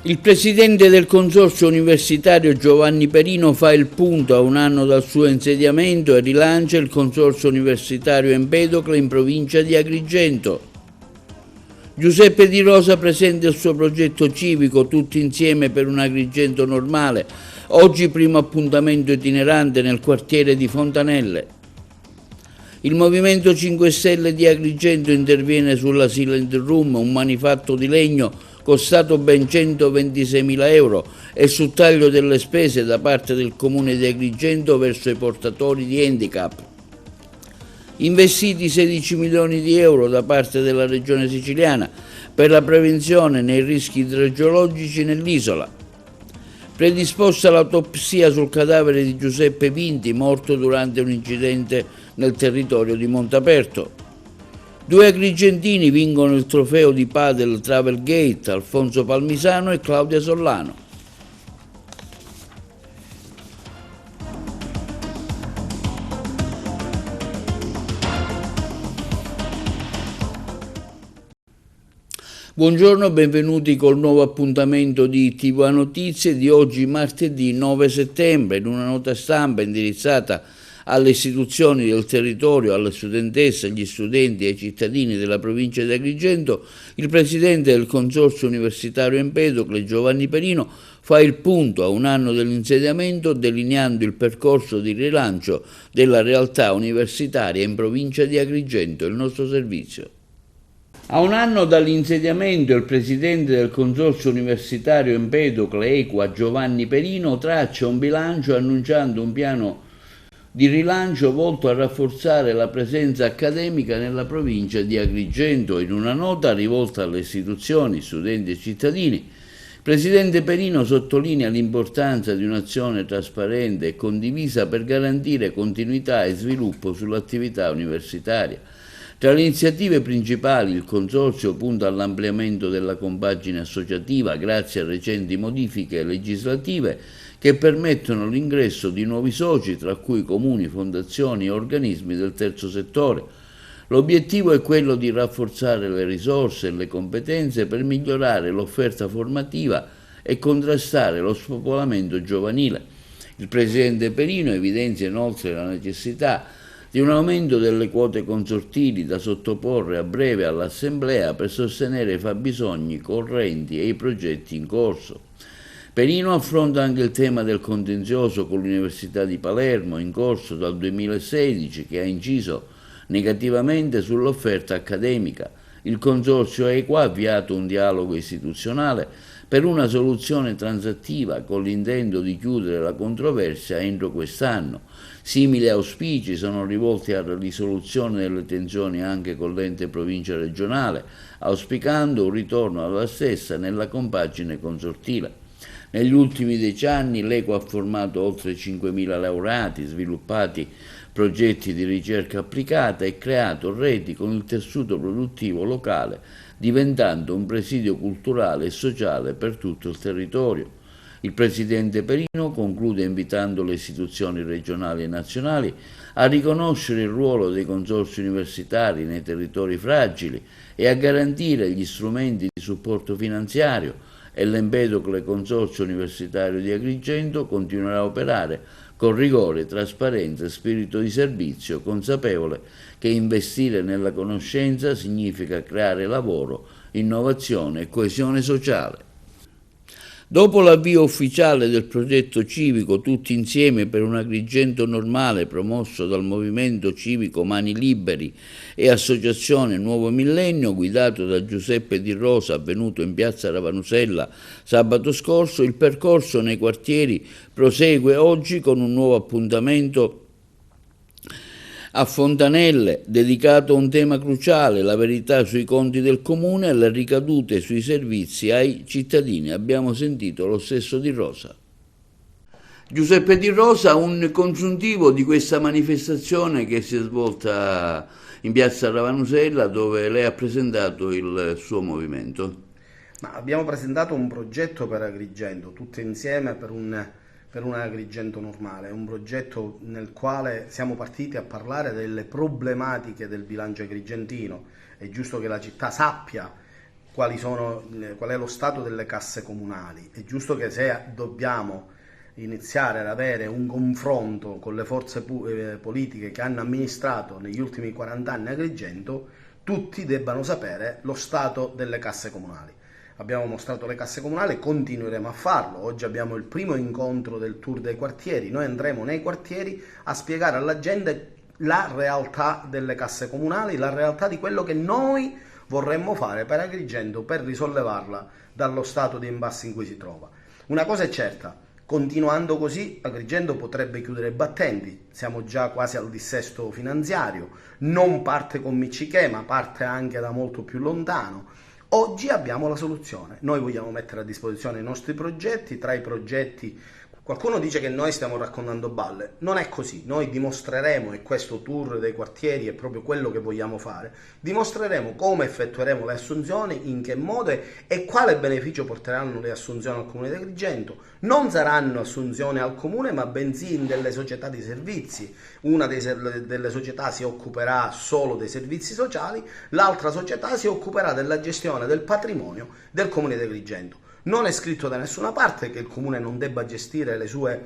Il presidente del consorzio universitario Giovanni Perino fa il punto a un anno dal suo insediamento e rilancia il consorzio universitario Empedocle in provincia di Agrigento. Giuseppe Di Rosa presenta il suo progetto civico Tutti insieme per un Agrigento normale, oggi primo appuntamento itinerante nel quartiere di Fontanelle. Il Movimento 5 Stelle di Agrigento interviene sulla Silent Room, un manifatto di legno costato ben 126.000 euro e sul taglio delle spese da parte del Comune di Agrigento verso i portatori di handicap. Investiti 16 milioni di euro da parte della Regione Siciliana per la prevenzione nei rischi idrogeologici nell'isola. Predisposta l'autopsia sul cadavere di Giuseppe Vinti, morto durante un incidente nel territorio di Montaperto. 2 agrigentini vincono il trofeo di padel Travel Gate, Alfonso Palmisano e Claudia Sollano. Buongiorno, benvenuti col nuovo appuntamento di TV Notizie di oggi martedì 9 settembre. In una nota stampa indirizzata alle istituzioni del territorio, alle studentesse, agli studenti e ai cittadini della provincia di Agrigento, il presidente del consorzio universitario Empedocle, Giovanni Perino, fa il punto a un anno dell'insediamento delineando il percorso di rilancio della realtà universitaria in provincia di Agrigento, il nostro servizio. A un anno dall'insediamento, il presidente del consorzio universitario Empedocle Equa, Giovanni Perino, traccia un bilancio annunciando un piano di rilancio volto a rafforzare la presenza accademica nella provincia di Agrigento. In una nota rivolta alle istituzioni, studenti e cittadini, il presidente Perino sottolinea l'importanza di un'azione trasparente e condivisa per garantire continuità e sviluppo sull'attività universitaria. Tra le iniziative principali, il consorzio punta all'ampliamento della compagine associativa grazie a recenti modifiche legislative che permettono l'ingresso di nuovi soci, tra cui comuni, fondazioni e organismi del terzo settore. L'obiettivo è quello di rafforzare le risorse e le competenze per migliorare l'offerta formativa e contrastare lo spopolamento giovanile. Il presidente Perino evidenzia inoltre la necessità di un aumento delle quote consortili da sottoporre a breve all'Assemblea per sostenere i fabbisogni correnti e i progetti in corso. Perino affronta anche il tema del contenzioso con l'Università di Palermo in corso dal 2016 che ha inciso negativamente sull'offerta accademica. Il consorzio Equa ha avviato un dialogo istituzionale per una soluzione transattiva con l'intento di chiudere la controversia entro quest'anno. Simili auspici sono rivolti alla risoluzione delle tensioni anche con l'ente provincia regionale, auspicando un ritorno alla stessa nella compagine consortile. Negli ultimi 10 anni l'Equa ha formato oltre 5.000 laureati, sviluppati progetti di ricerca applicata e creato reti con il tessuto produttivo locale, diventando un presidio culturale e sociale per tutto il territorio. Il presidente Perino conclude invitando le istituzioni regionali e nazionali a riconoscere il ruolo dei consorzi universitari nei territori fragili e a garantire gli strumenti di supporto finanziario, e l'Empedocle Consorzio Universitario di Agrigento continuerà a operare con rigore, trasparenza e spirito di servizio, consapevole che investire nella conoscenza significa creare lavoro, innovazione e coesione sociale. Dopo l'avvio ufficiale del progetto civico Tutti insieme per un Agrigento normale promosso dal Movimento Civico Mani Liberi e Associazione Nuovo Millennio, guidato da Giuseppe Di Rosa, avvenuto in piazza Ravanusella sabato scorso, il percorso nei quartieri prosegue oggi con un nuovo appuntamento a Fontanelle, dedicato a un tema cruciale, la verità sui conti del comune e le ricadute sui servizi ai cittadini. Abbiamo sentito lo stesso Di Rosa. Giuseppe Di Rosa, un congiuntivo di questa manifestazione che si è svolta in piazza Ravanusella, dove lei ha presentato il suo movimento. Abbiamo presentato un progetto per Agrigento, tutti insieme per un Agrigento normale, un progetto nel quale siamo partiti a parlare delle problematiche del bilancio agrigentino. È giusto che la città sappia qual è lo stato delle casse comunali. È giusto che se dobbiamo iniziare ad avere un confronto con le forze politiche che hanno amministrato negli ultimi 40 anni Agrigento, tutti debbano sapere lo stato delle casse comunali. Abbiamo mostrato le casse comunali, continueremo a farlo. Oggi abbiamo il primo incontro del tour dei quartieri. Noi andremo nei quartieri a spiegare alla gente la realtà delle casse comunali, la realtà di quello che noi vorremmo fare per Agrigento per risollevarla dallo stato di impasse in cui si trova. Una cosa è certa, continuando così Agrigento potrebbe chiudere i battenti, siamo già quasi al dissesto finanziario, non parte con Miccichè ma parte anche da molto più lontano. Oggi abbiamo la soluzione, noi vogliamo mettere a disposizione i nostri progetti, tra i progetti qualcuno dice che noi stiamo raccontando balle, non è così, noi dimostreremo, e questo tour dei quartieri è proprio quello che vogliamo fare, dimostreremo come effettueremo le assunzioni, in che modo e quale beneficio porteranno le assunzioni al Comune di Agrigento. Non saranno assunzioni al Comune ma bensì in delle società di servizi, una delle società si occuperà solo dei servizi sociali, l'altra società si occuperà della gestione del patrimonio del Comune di Agrigento. Non è scritto da nessuna parte che il Comune non debba gestire le sue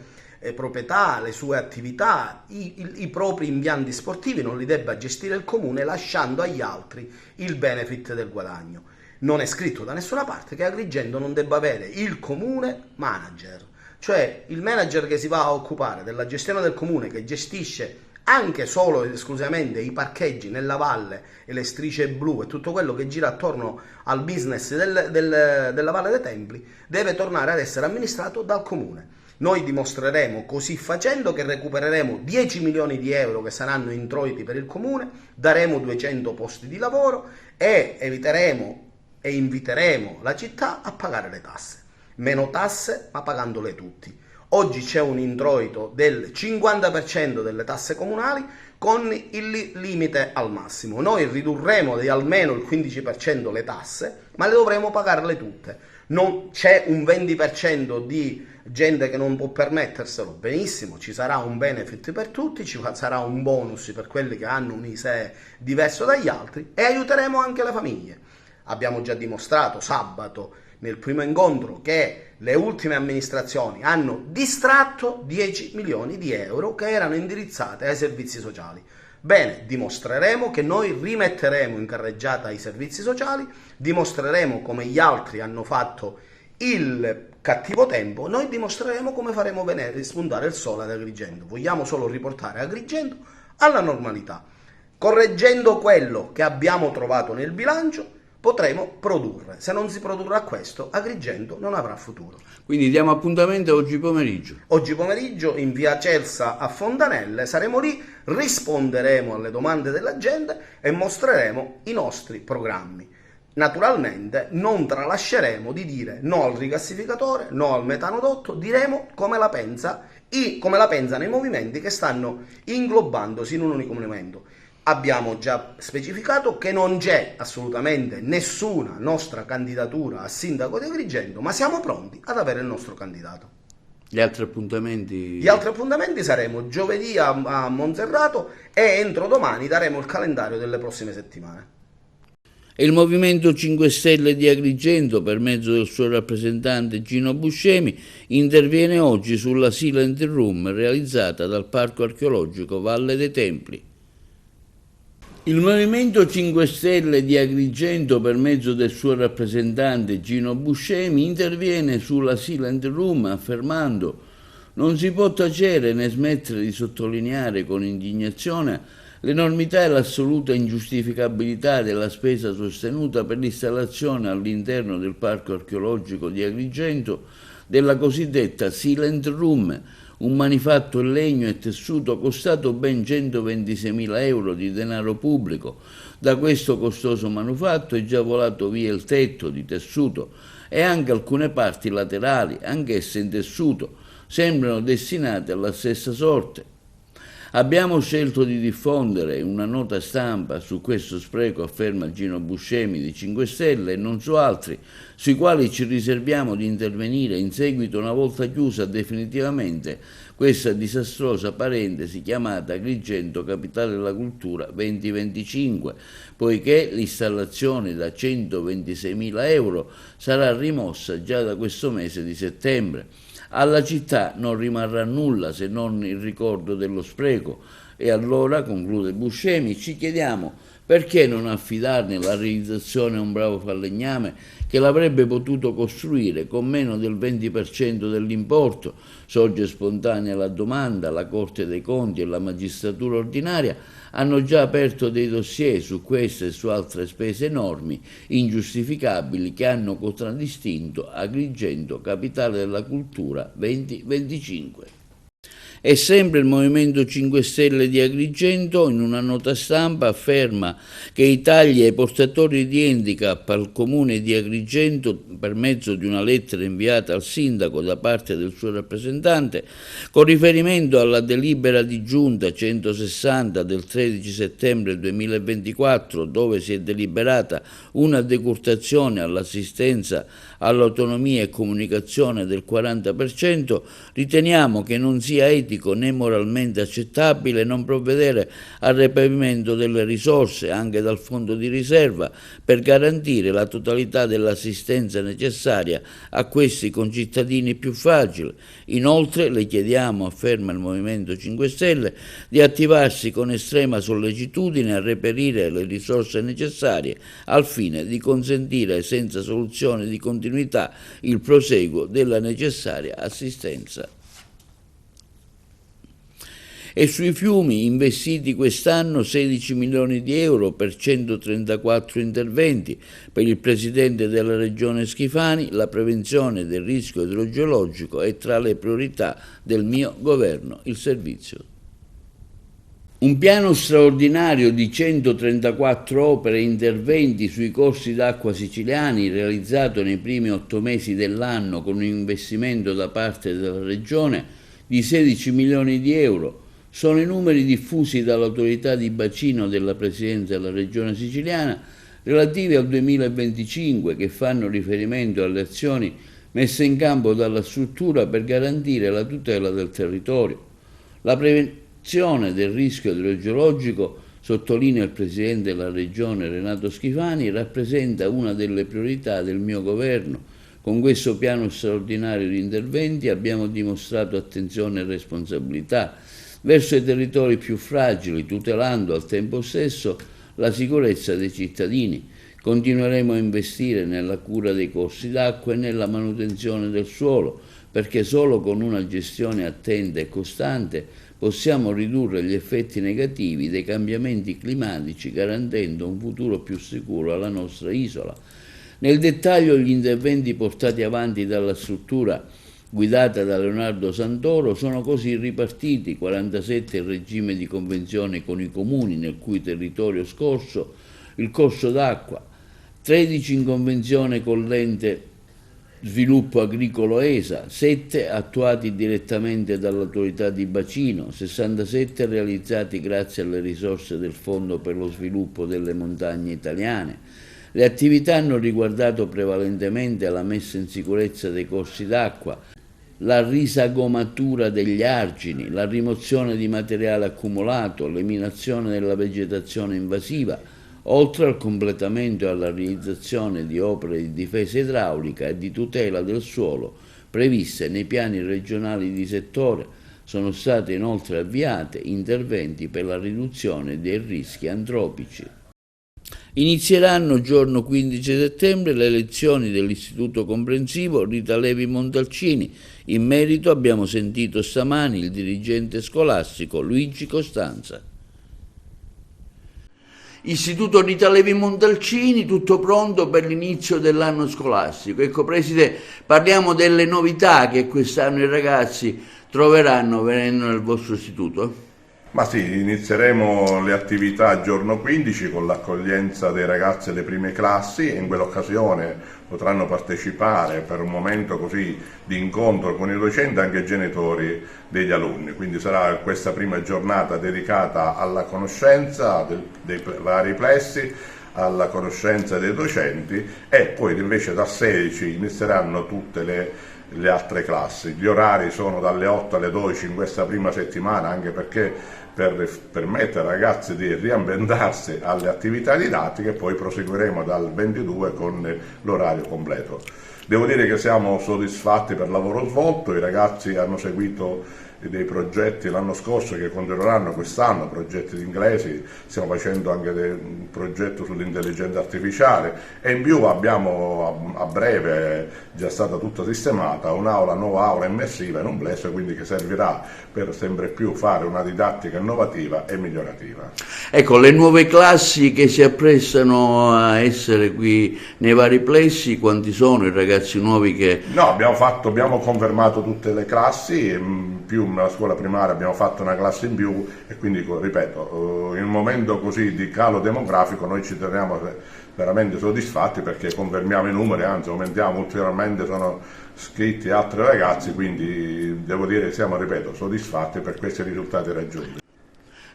proprietà, le sue attività, i propri impianti sportivi non li debba gestire il Comune lasciando agli altri il benefit del guadagno. Non è scritto da nessuna parte che Agrigento non debba avere il Comune manager, cioè il manager che si va a occupare della gestione del Comune, che gestisce anche solo ed esclusivamente i parcheggi nella valle e le strisce blu e tutto quello che gira attorno al business della Valle dei Templi, deve tornare ad essere amministrato dal Comune. Noi dimostreremo così facendo che recupereremo 10 milioni di euro che saranno introiti per il Comune, daremo 200 posti di lavoro e eviteremo e inviteremo la città a pagare le tasse. Meno tasse ma pagandole tutti. Oggi c'è un introito del 50% delle tasse comunali con il limite al massimo. Noi ridurremo di almeno il 15% le tasse, ma le dovremo pagarle tutte. Non c'è un 20% di gente che non può permetterselo, benissimo, ci sarà un benefit per tutti, ci sarà un bonus per quelli che hanno un ISEE diverso dagli altri e aiuteremo anche le famiglie. Abbiamo già dimostrato sabato nel primo incontro che le ultime amministrazioni hanno distratto 10 milioni di euro che erano indirizzate ai servizi sociali. Bene, dimostreremo che noi rimetteremo in carreggiata i servizi sociali, dimostreremo come gli altri hanno fatto il cattivo tempo, noi dimostreremo come faremo venire spuntare il sole ad Agrigento. Vogliamo solo riportare Agrigento alla normalità. Correggendo quello che abbiamo trovato nel bilancio, potremo produrre. Se non si produrrà questo, Agrigento non avrà futuro. Quindi diamo appuntamento oggi pomeriggio. Oggi pomeriggio in via Celsa a Fontanelle saremo lì, risponderemo alle domande della gente e mostreremo i nostri programmi. Naturalmente non tralasceremo di dire no al rigassificatore, no al metanodotto, diremo come la pensano i movimenti che stanno inglobandosi in un unico movimento. Abbiamo già specificato che non c'è assolutamente nessuna nostra candidatura a sindaco di Agrigento, ma siamo pronti ad avere il nostro candidato. Gli altri appuntamenti? Gli altri appuntamenti saremo giovedì a Monserrato e entro domani daremo il calendario delle prossime settimane. E il Movimento 5 Stelle di Agrigento, per mezzo del suo rappresentante Gino Buscemi, interviene oggi sulla Silent Room realizzata dal Parco Archeologico Valle dei Templi. Il Movimento 5 Stelle di Agrigento, per mezzo del suo rappresentante Gino Buscemi, interviene sulla Silent Room affermando: non si può tacere né smettere di sottolineare con indignazione l'enormità e l'assoluta ingiustificabilità della spesa sostenuta per l'installazione all'interno del Parco Archeologico di Agrigento della cosiddetta Silent Room, un manifatto in legno e tessuto costato ben 126.000 euro di denaro pubblico. Da questo costoso manufatto è già volato via il tetto di tessuto e anche alcune parti laterali, anch'esse in tessuto, sembrano destinate alla stessa sorte. Abbiamo scelto di diffondere una nota stampa su questo spreco, afferma Gino Buscemi di 5 Stelle, e non su altri, sui quali ci riserviamo di intervenire in seguito una volta chiusa definitivamente questa disastrosa parentesi chiamata Agrigento Capitale della Cultura 2025, poiché l'installazione da 126.000 euro sarà rimossa già da questo mese di settembre. Alla città non rimarrà nulla se non il ricordo dello spreco e allora, conclude Buscemi, ci chiediamo perché non affidarne la realizzazione a un bravo falegname che l'avrebbe potuto costruire con meno del 20% dell'importo. Sorge spontanea la domanda, la Corte dei Conti e la magistratura ordinaria hanno già aperto dei dossier su queste e su altre spese enormi, ingiustificabili, che hanno contraddistinto Agrigento Capitale della Cultura 2025. E sempre il Movimento 5 Stelle di Agrigento, in una nota stampa, afferma che i tagli ai portatori di handicap al comune di Agrigento, per mezzo di una lettera inviata al sindaco da parte del suo rappresentante, con riferimento alla delibera di giunta 160 del 13 settembre 2024, dove si è deliberata una decurtazione all'assistenza all'autonomia e comunicazione del 40%, riteniamo che non sia etico né moralmente accettabile non provvedere al reperimento delle risorse anche dal fondo di riserva per garantire la totalità dell'assistenza necessaria a questi concittadini più fragili. Inoltre le chiediamo, afferma il Movimento 5 Stelle, di attivarsi con estrema sollecitudine a reperire le risorse necessarie al fine di consentire senza soluzione di continuità il proseguo della necessaria assistenza. E sui fiumi investiti quest'anno 16 milioni di euro per 134 interventi. Per il presidente della regione Schifani la prevenzione del rischio idrogeologico è tra le priorità del mio governo, il servizio. Un piano straordinario di 134 opere e interventi sui corsi d'acqua siciliani realizzato nei primi 8 mesi dell'anno con un investimento da parte della regione di 16 milioni di euro. Sono i numeri diffusi dall'autorità di bacino della Presidenza della Regione Siciliana relativi al 2025 che fanno riferimento alle azioni messe in campo dalla struttura per garantire la tutela del territorio. La prevenzione del rischio idrogeologico, sottolinea il Presidente della Regione Renato Schifani, rappresenta una delle priorità del mio governo. Con questo piano straordinario di interventi abbiamo dimostrato attenzione e responsabilità verso i territori più fragili, tutelando al tempo stesso la sicurezza dei cittadini. Continueremo a investire nella cura dei corsi d'acqua e nella manutenzione del suolo, perché solo con una gestione attenta e costante possiamo ridurre gli effetti negativi dei cambiamenti climatici, garantendo un futuro più sicuro alla nostra isola. Nel dettaglio, gli interventi portati avanti dalla struttura guidata da Leonardo Santoro sono così ripartiti: 47 il regime di convenzione con i comuni nel cui territorio scorso il corso d'acqua, 13 in convenzione con l'ente Sviluppo Agricolo ESA, 7 attuati direttamente dall'autorità di bacino, 67 realizzati grazie alle risorse del Fondo per lo Sviluppo delle Montagne Italiane. Le attività hanno riguardato prevalentemente la messa in sicurezza dei corsi d'acqua, la risagomatura degli argini, la rimozione di materiale accumulato, l'eliminazione della vegetazione invasiva, oltre al completamento e alla realizzazione di opere di difesa idraulica e di tutela del suolo previste nei piani regionali di settore. Sono state inoltre avviate interventi per la riduzione dei rischi antropici. Inizieranno giorno 15 settembre le lezioni dell'Istituto Comprensivo Rita Levi Montalcini. In merito abbiamo sentito stamani il dirigente scolastico Luigi Costanza. Istituto Rita Levi Montalcini, tutto pronto per l'inizio dell'anno scolastico. Ecco Presidente, parliamo delle novità che quest'anno i ragazzi troveranno venendo nel vostro istituto. Ma sì, inizieremo le attività giorno 15 con l'accoglienza dei ragazzi delle prime classi e in quell'occasione potranno partecipare per un momento così di incontro con i docenti anche i genitori degli alunni, quindi sarà questa prima giornata dedicata alla conoscenza dei vari plessi, alla conoscenza dei docenti e poi invece da 16 inizieranno tutte le altre classi. Gli orari sono dalle 8 alle 12 in questa prima settimana, anche perché per permettere ai ragazzi di riambientarsi alle attività didattiche, poi proseguiremo dal 22 con l'orario completo. Devo dire che siamo soddisfatti per il lavoro svolto, i ragazzi hanno seguito dei progetti l'anno scorso che continueranno quest'anno, progetti di inglesi, stiamo facendo anche un progetto sull'intelligenza artificiale e in più abbiamo a breve, già stata tutta sistemata, nuova aula immersiva in un plesso, quindi che servirà per sempre più fare una didattica innovativa e migliorativa. Ecco, le nuove classi che si apprestano a essere qui nei vari plessi, quanti sono i ragazzi nuovi che... No, abbiamo confermato tutte le classi, in più nella scuola primaria abbiamo fatto una classe in più e quindi, ripeto, in un momento così di calo demografico noi ci teniamo veramente soddisfatti perché confermiamo i numeri, anzi aumentiamo ulteriormente, sono iscritti altri ragazzi, quindi devo dire che siamo, ripeto, soddisfatti per questi risultati raggiunti.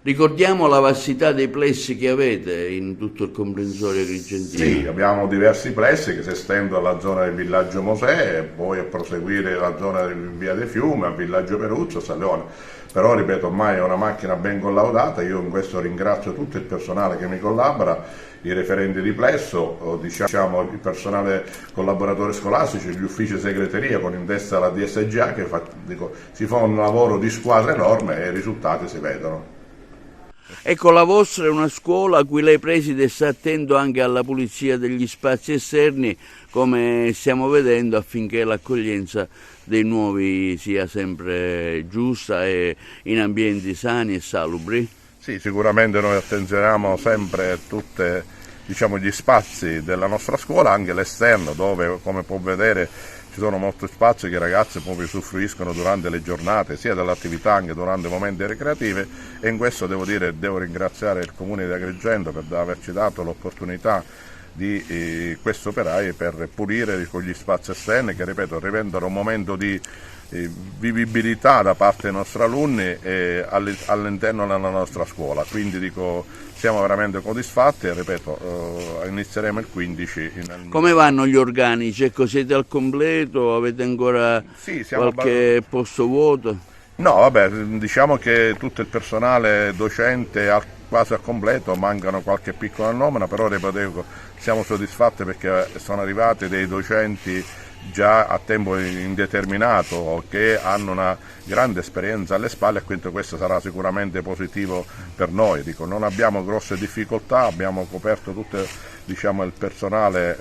Ricordiamo la vastità dei plessi che avete in tutto il comprensorio agrigentino. Sì, abbiamo diversi plessi che si estendono alla zona del villaggio Mosè e poi a proseguire la zona del via dei Fiumi, al villaggio Peruzzo, a San Leone. Però, ripeto, ormai è una macchina ben collaudata, io in questo ringrazio tutto il personale che mi collabora, i referenti di plesso, diciamo il personale collaboratori scolastici, gli uffici segreteria con in testa la DSGA che si fa un lavoro di squadra enorme e i risultati si vedono. Ecco, la vostra è una scuola a cui lei preside sta attento anche alla pulizia degli spazi esterni, come stiamo vedendo, affinché l'accoglienza dei nuovi sia sempre giusta e in ambienti sani e salubri? Sì, sicuramente noi attenzioniamo sempre tutti gli spazi della nostra scuola, anche l'esterno, dove, come può vedere, ci sono molti spazi che i ragazzi proprio usufruiscono durante le giornate, sia dell'attività anche durante i momenti recreativi, e in questo devo ringraziare il Comune di Agrigento per averci dato l'opportunità di questo operaio per pulire con gli spazi esterni che, ripeto, rendono un momento di vivibilità da parte dei nostri alunni all'interno della nostra scuola, quindi siamo veramente soddisfatti e, ripeto, inizieremo il 15. Come vanno gli organici? Ecco, siete al completo? Avete ancora qualche posto vuoto? No, vabbè, diciamo che tutto il personale docente è quasi al completo, mancano qualche piccola nomina, però ripeto, siamo soddisfatti perché sono arrivati dei docenti già a tempo indeterminato che hanno una grande esperienza alle spalle e quindi questo sarà sicuramente positivo per noi. Non abbiamo grosse difficoltà, abbiamo coperto tutto il personale,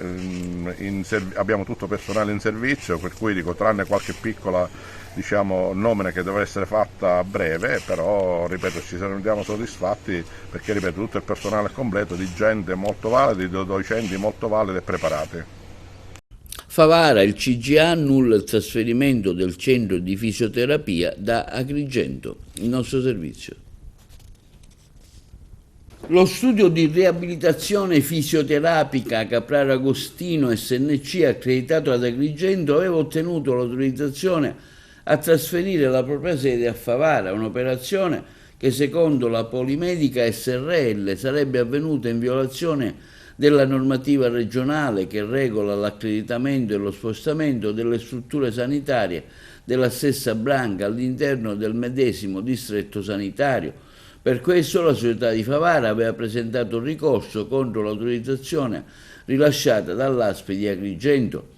abbiamo tutto personale in servizio, per cui tranne qualche piccola nomina che deve essere fatta a breve, però ripeto ci sentiamo soddisfatti perché, ripeto, tutto il personale è completo di gente molto valida, di docenti molto validi e preparati. Favara, il CGA annulla il trasferimento del centro di fisioterapia da Agrigento, il nostro servizio. Lo studio di riabilitazione fisioterapica Caprara Agostino SNC, accreditato ad Agrigento, aveva ottenuto l'autorizzazione a trasferire la propria sede a Favara, un'operazione che secondo la Polimedica SRL sarebbe avvenuta in violazione della normativa regionale che regola l'accreditamento e lo spostamento delle strutture sanitarie della stessa branca all'interno del medesimo distretto sanitario. Per questo la società di Favara aveva presentato un ricorso contro l'autorizzazione rilasciata dall'ASP di Agrigento.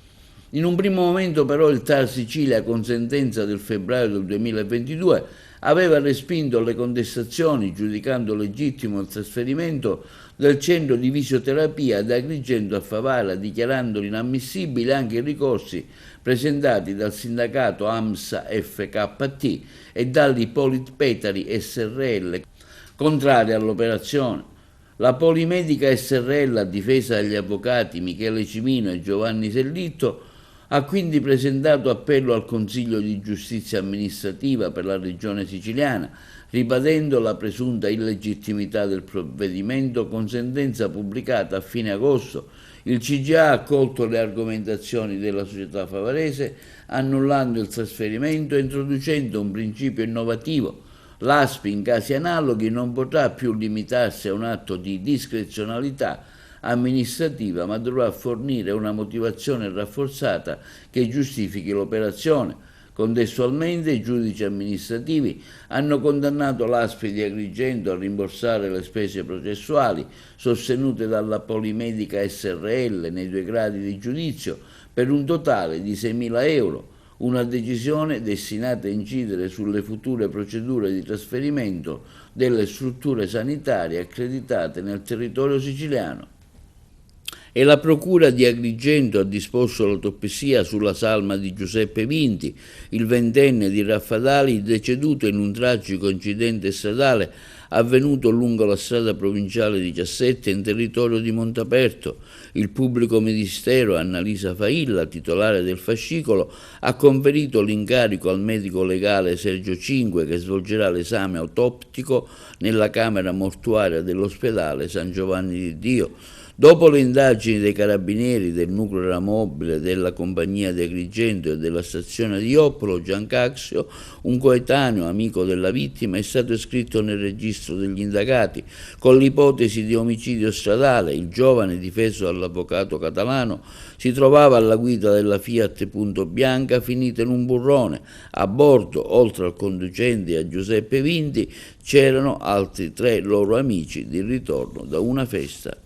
In un primo momento però il TAR Sicilia, con sentenza del febbraio del 2022, aveva respinto le contestazioni, giudicando legittimo il trasferimento del centro di fisioterapia da Agrigento a Favara, dichiarando inammissibili anche i ricorsi presentati dal sindacato AMSA FKT e dall'Ippolit Petari SRL, contrari all'operazione. La Polimedica SRL, a difesa degli avvocati Michele Cimino e Giovanni Sellitto, Ha quindi presentato appello al Consiglio di Giustizia Amministrativa per la Regione Siciliana, ribadendo la presunta illegittimità del provvedimento con sentenza pubblicata a fine agosto. Il CGA ha accolto le argomentazioni della società favarese, annullando il trasferimento e introducendo un principio innovativo. L'ASP in casi analoghi non potrà più limitarsi a un atto di discrezionalità amministrativa, ma dovrà fornire una motivazione rafforzata che giustifichi l'operazione. Contestualmente i giudici amministrativi hanno condannato l'ASP di Agrigento a rimborsare le spese processuali sostenute dalla Polimedica SRL nei 2 gradi di giudizio per un totale di 6.000 euro, una decisione destinata a incidere sulle future procedure di trasferimento delle strutture sanitarie accreditate nel territorio siciliano. E la Procura di Agrigento ha disposto l'autopsia sulla salma di Giuseppe Vinti, il 20enne di Raffadali, deceduto in un tragico incidente stradale avvenuto lungo la strada provinciale 17 in territorio di Montaperto. Il pubblico ministero Annalisa Failla, titolare del fascicolo, ha conferito l'incarico al medico legale Sergio Cinque, che svolgerà l'esame autoptico nella camera mortuaria dell'ospedale San Giovanni di Dio. Dopo le indagini dei carabinieri, del nucleo aeromobile, della compagnia di Agrigento e della stazione di Joppolo, Giancaxio, un coetaneo amico della vittima, è stato iscritto nel registro degli indagati con l'ipotesi di omicidio stradale. Il giovane, difeso dall'avvocato catalano, si trovava alla guida della Fiat Punto Bianca finita in un burrone. A bordo, oltre al conducente e a Giuseppe Vinti, c'erano altri 3 loro amici di ritorno da una festa.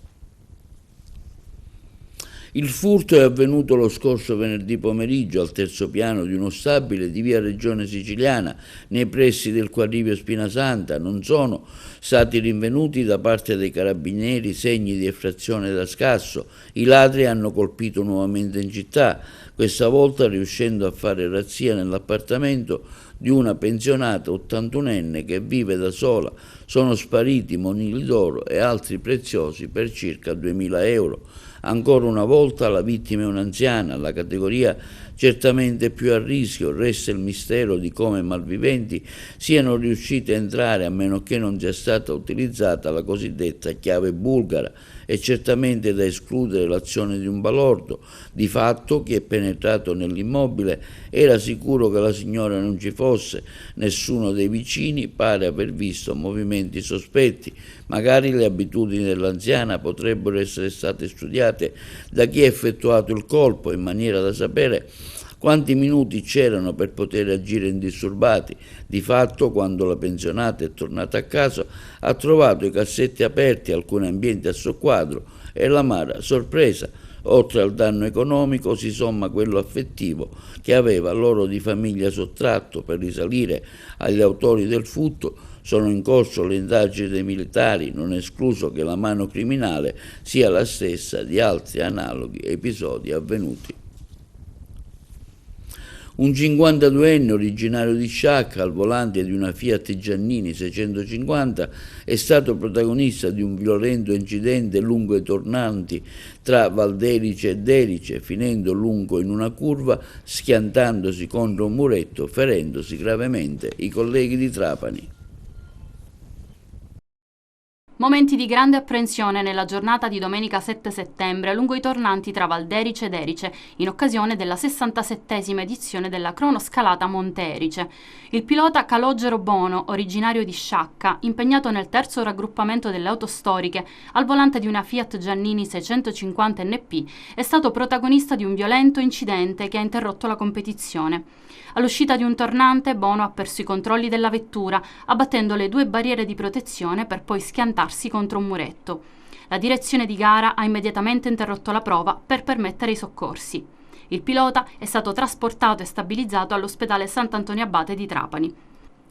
Il furto è avvenuto lo scorso venerdì pomeriggio al terzo piano di uno stabile di via Regione Siciliana, nei pressi del Quadrivio Spinasanta. Non sono stati rinvenuti da parte dei carabinieri segni di effrazione da scasso. I ladri hanno colpito nuovamente in città, questa volta riuscendo a fare razzia nell'appartamento di una pensionata 81enne che vive da sola. Sono spariti monili d'oro e altri preziosi per circa 2.000 euro. Ancora una volta la vittima è un'anziana, la categoria certamente più a rischio. Resta il mistero di come malviventi siano riusciti a entrare, a meno che non sia stata utilizzata la cosiddetta chiave bulgara. È certamente da escludere l'azione di un balordo. Di fatto chi è penetrato nell'immobile era sicuro che la signora non ci fosse. Nessuno dei vicini pare aver visto movimenti sospetti. Magari le abitudini dell'anziana potrebbero essere state studiate da chi ha effettuato il colpo, in maniera da sapere quanti minuti c'erano per poter agire indisturbati. Di fatto, quando la pensionata è tornata a casa, ha trovato i cassetti aperti, alcuni ambienti a soqquadro, e l'amara sorpresa. Oltre al danno economico si somma quello affettivo che aveva loro di famiglia sottratto. Per risalire agli autori del furto sono in corso le indagini dei militari, non è escluso che la mano criminale sia la stessa di altri analoghi episodi avvenuti. Un 52enne originario di Sciacca, al volante di una Fiat Giannini 650, è stato protagonista di un violento incidente lungo i tornanti tra Valderice e Derice, finendo lungo in una curva, schiantandosi contro un muretto, ferendosi gravemente i colleghi di Trapani. Momenti di grande apprensione nella giornata di domenica 7 settembre lungo i tornanti tra Valderice ed Erice, in occasione della 67esima edizione della cronoscalata Monte Erice. Il pilota Calogero Bono, originario di Sciacca, impegnato nel terzo raggruppamento delle auto storiche al volante di una Fiat Giannini 650 NP, è stato protagonista di un violento incidente che ha interrotto la competizione. All'uscita di un tornante, Bono ha perso i controlli della vettura, abbattendo le 2 barriere di protezione per poi schiantarsi contro un muretto. La direzione di gara ha immediatamente interrotto la prova per permettere i soccorsi. Il pilota è stato trasportato e stabilizzato all'ospedale Sant'Antonio Abate di Trapani.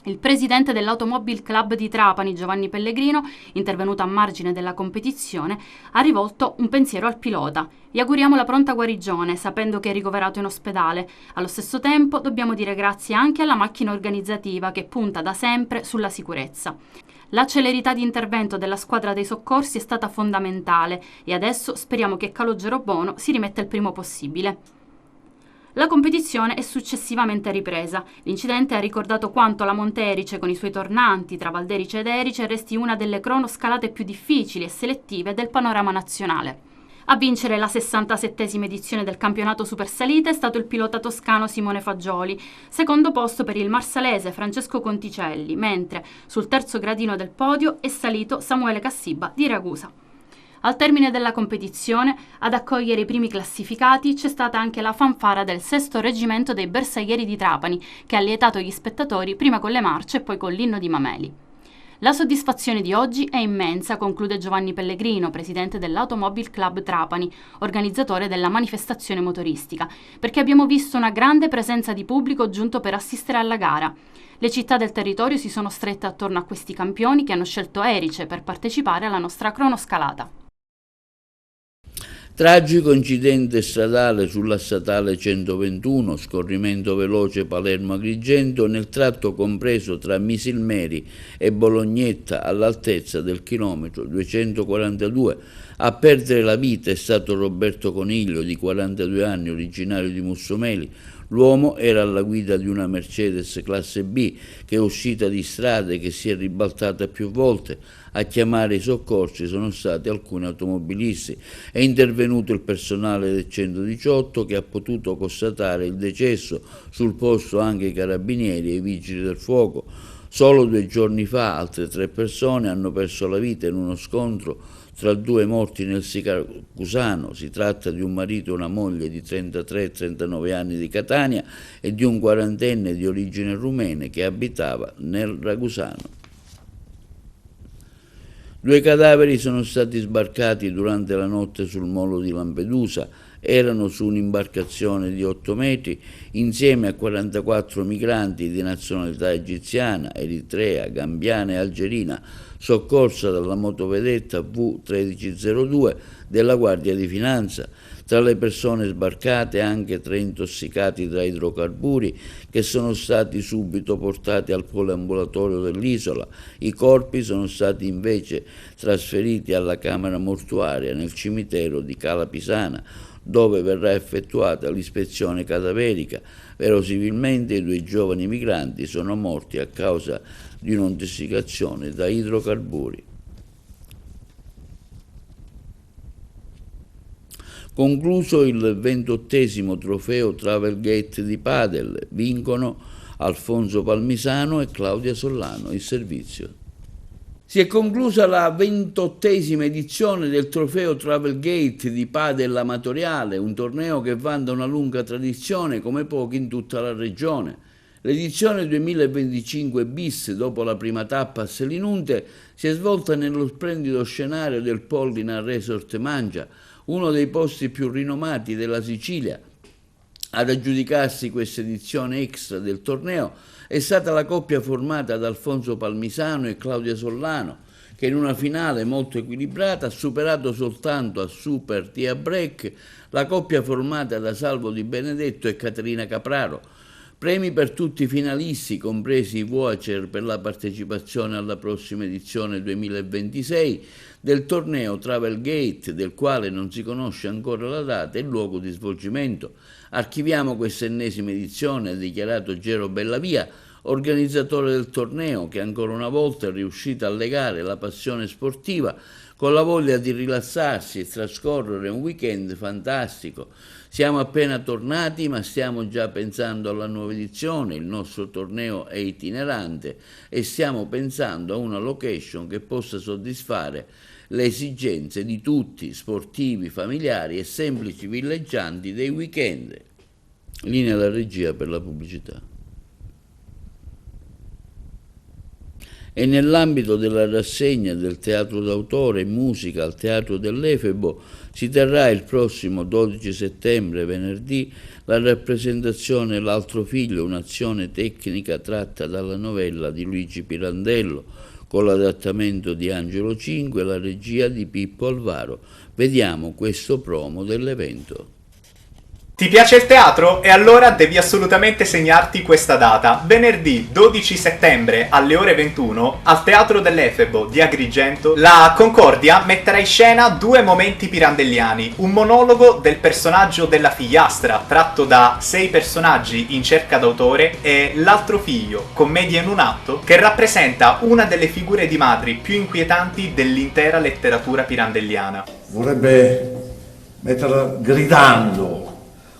Il presidente dell'Automobile Club di Trapani, Giovanni Pellegrino, intervenuto a margine della competizione, ha rivolto un pensiero al pilota. Gli auguriamo la pronta guarigione, sapendo che è ricoverato in ospedale. Allo stesso tempo dobbiamo dire grazie anche alla macchina organizzativa che punta da sempre sulla sicurezza. La celerità di intervento della squadra dei soccorsi è stata fondamentale e adesso speriamo che Calogero Bono si rimetta il primo possibile. La competizione è successivamente ripresa. L'incidente ha ricordato quanto la Monterice, con i suoi tornanti tra Valderice ed Erice, resti una delle cronoscalate più difficili e selettive del panorama nazionale. A vincere la 67esima edizione del campionato Supersalite è stato il pilota toscano Simone Fagioli, secondo posto per il marsalese Francesco Conticelli, mentre sul terzo gradino del podio è salito Samuele Cassiba di Ragusa. Al termine della competizione, ad accogliere i primi classificati c'è stata anche la fanfara del 6° Reggimento dei Bersaglieri di Trapani, che ha lietato gli spettatori prima con le marce e poi con l'inno di Mameli. La soddisfazione di oggi è immensa, conclude Giovanni Pellegrino, presidente dell'Automobile Club Trapani, organizzatore della manifestazione motoristica, perché abbiamo visto una grande presenza di pubblico giunto per assistere alla gara. Le città del territorio si sono strette attorno a questi campioni che hanno scelto Erice per partecipare alla nostra cronoscalata. Tragico incidente stradale sulla statale 121, scorrimento veloce Palermo-Agrigento, nel tratto compreso tra Misilmeri e Bolognetta all'altezza del chilometro 242. A perdere la vita è stato Roberto Coniglio, di 42 anni, originario di Mussomeli. L'uomo era alla guida di una Mercedes classe B che è uscita di strada e che si è ribaltata più volte. A chiamare i soccorsi sono stati alcuni automobilisti. È intervenuto il personale del 118 che ha potuto constatare il decesso, sul posto anche i carabinieri e i vigili del fuoco. Solo 2 giorni fa altre 3 persone hanno perso la vita in uno scontro tra 2 morti nel Siracusano. Si tratta di un marito e una moglie di 33 e 39 anni di Catania e di un 40enne di origine rumene che abitava nel Ragusano. 2 cadaveri sono stati sbarcati durante la notte sul molo di Lampedusa. Erano su un'imbarcazione di 8 metri insieme a 44 migranti di nazionalità egiziana, eritrea, gambiana e algerina, soccorsa dalla motovedetta V1302 della Guardia di Finanza. Tra le persone sbarcate anche 3 intossicati da idrocarburi che sono stati subito portati al poliambulatorio dell'isola. I corpi sono stati invece trasferiti alla camera mortuaria nel cimitero di Cala Pisana, dove verrà effettuata l'ispezione cadaverica. Verosimilmente i 2 giovani migranti sono morti a causa di un'intossicazione da idrocarburi. Concluso il 28° trofeo Travelgate di Padel, vincono Alfonso Palmisano e Claudia Sollano il servizio. Si è conclusa la 28ª edizione del trofeo Travelgate di Padel amatoriale, un torneo che vanta una lunga tradizione come pochi in tutta la regione. L'edizione 2025 bis, dopo la prima tappa a Selinunte, si è svolta nello splendido scenario del Pollina Resort Mancia, uno dei posti più rinomati della Sicilia. Ad aggiudicarsi questa edizione extra del torneo è stata la coppia formata da Alfonso Palmisano e Claudia Sollano, che in una finale molto equilibrata ha superato soltanto a super tie break la coppia formata da Salvo Di Benedetto e Caterina Capraro. Premi per tutti i finalisti, compresi i voucher per la partecipazione alla prossima edizione 2026 del torneo Travelgate, del quale non si conosce ancora la data e il luogo di svolgimento. Archiviamo questa ennesima edizione, ha dichiarato Gero Bellavia, organizzatore del torneo, che ancora una volta è riuscito a legare la passione sportiva con la voglia di rilassarsi e trascorrere un weekend fantastico. Siamo appena tornati, ma stiamo già pensando alla nuova edizione. Il nostro torneo è itinerante e stiamo pensando a una location che possa soddisfare le esigenze di tutti, sportivi, familiari e semplici villeggianti dei weekend. Linea alla regia per la pubblicità. E nell'ambito della rassegna del teatro d'autore e musica al Teatro dell'Efebo si terrà il prossimo 12 settembre, venerdì, la rappresentazione L'altro figlio, un'azione tecnica tratta dalla novella di Luigi Pirandello, con l'adattamento di Angelo Cinque e la regia di Pippo Alvaro. Vediamo questo promo dell'evento. Ti piace il teatro? E allora devi assolutamente segnarti questa data. Venerdì 12 settembre alle ore 21 al Teatro dell'Efebo di Agrigento la Concordia metterà in scena 2 momenti pirandelliani. Un monologo del personaggio della figliastra tratto da 6 personaggi in cerca d'autore e L'altro figlio, commedia in un atto, che rappresenta una delle figure di madri più inquietanti dell'intera letteratura pirandelliana. Vorrebbe metterla gridando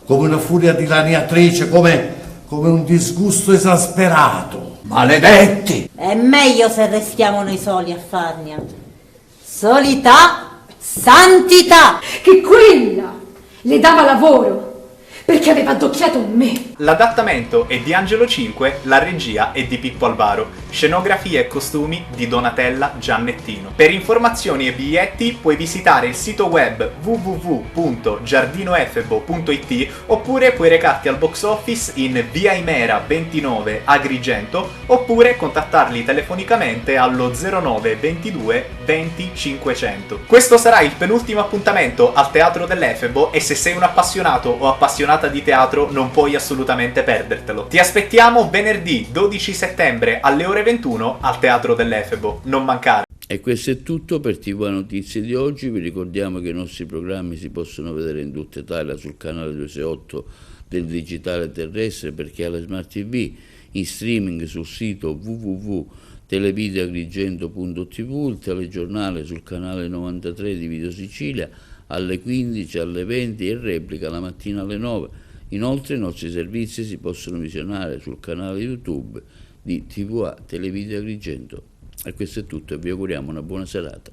come una furia dilaniatrice, come un disgusto esasperato. Maledetti! È meglio se restiamo noi soli a farnia. Solità, santità! Che quella le dava lavoro, perché aveva addocchiato me. L'adattamento è di Angelo Cinque, la regia è di Pippo Alvaro, scenografie e costumi di Donatella Giannettino. Per informazioni e biglietti puoi visitare il sito web www.giardinoefebo.it oppure puoi recarti al box office in via Imera 29 Agrigento oppure contattarli telefonicamente allo 09 22 20 500. Questo sarà il penultimo appuntamento al Teatro dell'Efebo e se sei un appassionato o appassionata di teatro non puoi assolutamente perdertelo. Ti aspettiamo venerdì 12 settembre alle ore 21 al Teatro dell'Efebo. Non mancare. E questo è tutto per TV Notizie di oggi. Vi ricordiamo che i nostri programmi si possono vedere in tutta Italia sul canale 268 del digitale terrestre, perché alla Smart TV, in streaming sul sito www.televideoagrigento.tv, il telegiornale sul canale 93 di Video Sicilia alle 15, alle 20 e replica la mattina alle 9. Inoltre i nostri servizi si possono visionare sul canale YouTube di TVA Televideo Agrigento. E questo è tutto e vi auguriamo una buona serata.